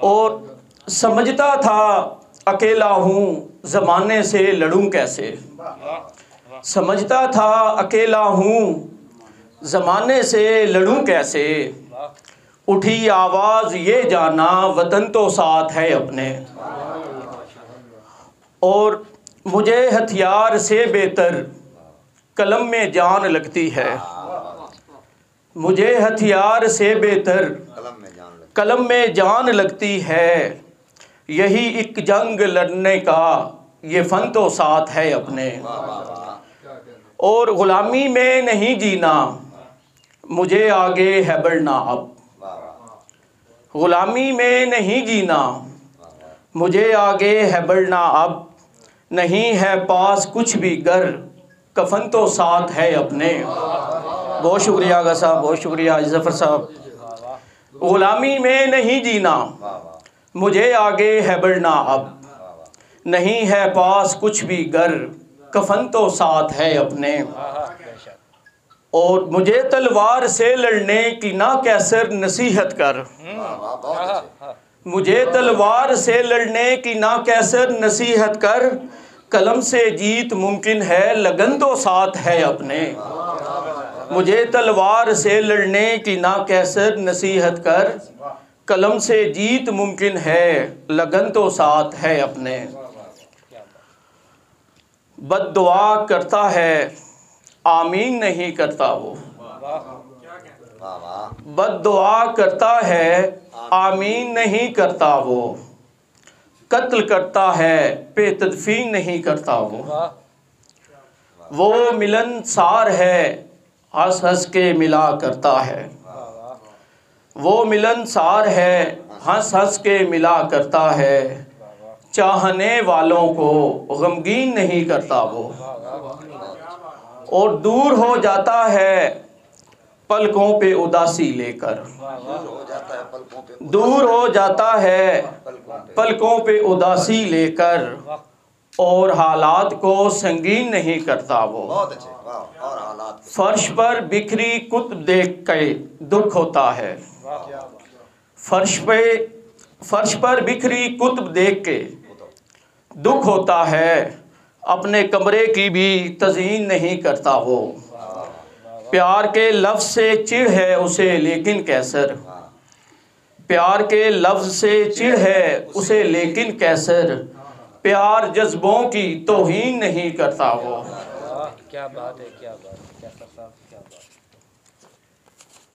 اور سمجھتا تھا اکیلا ہوں زمانے سے لڑوں کیسے، سمجھتا تھا اکیلا ہوں زمانے سے لڑوں کیسے، اٹھی آواز یہ جانا وطن تو ساتھ ہے اپنے، اور مجھے ہتھیار سے بہتر قلم میں جان لگتی ہے، مجھے ہتھیار سے بہتر قلم میں جان لگتی ہے، یہی ایک جنگ لڑنے کا یہ فن تو ساتھ ہے اپنے، اور غلامی میں نہیں جینا مجھے آگے ہے بڑھنا اب، غلامی میں نہیں جینا مجھے آگے ہے بڑھنا اب، نہیں ہے پاس کچھ بھی گر کفن تو ساتھ ہے اپنے۔ بہت شکریہ آغا صاحب، بہت شکریہ ظفر صاحب۔ غلامی میں نہیں جینا مجھے آگے ہے بڑھنا اب، نہیں ہے پاس کچھ بھی گر کفن تو ساتھ ہے اپنے، اور مجھے تلوار سے لڑنے کی نہ کیسر نصیحت کر، مجھے تلوار سے لڑنے کی نہ کیسر نصیحت کر، قلم سے جیت ممکن ہے لگن تو ساتھ ہے اپنے، مجھے تلوار سے لڑنے کی نہ کیسر نصیحت کر، قلم سے جیت ممکن ہے لگن تو ساتھ ہے اپنے، بد دعا کرتا ہے آمین نہیں کرتا وہ، بد دعا کرتا ہے آمین نہیں کرتا وہ، قتل کرتا ہے بے تدفین نہیں کرتا وہ ملن سار ہے ہنس ہنس کے ملا کرتا ہے، وہ ملن سار ہے ہنس ہنس کے ملا کرتا ہے، چاہنے والوں کو غمگین نہیں کرتا وہ، اور دور ہو جاتا ہے پلکوں پہ اداسی لے کر، دور ہو جاتا ہے پلکوں پہ اداسی لے کر، اور حالات کو سنگین نہیں کرتا وہ، فرش پر بکھری کتب دیکھ کے دکھ ہوتا ہے، فرش پر بکھری کتب دیکھ کے دکھ ہوتا ہے، اپنے کمرے کی بھی تزئین نہیں کرتا وہ، پیار کے لفظ سے چڑ ہے اسے لیکن کیسر، پیار کے لفظ سے چڑ ہے اسے لیکن کیسر، پیار جذبوں کی توہین نہیں کرتا وہ۔ کیا بات ہے، کیا بات ہے۔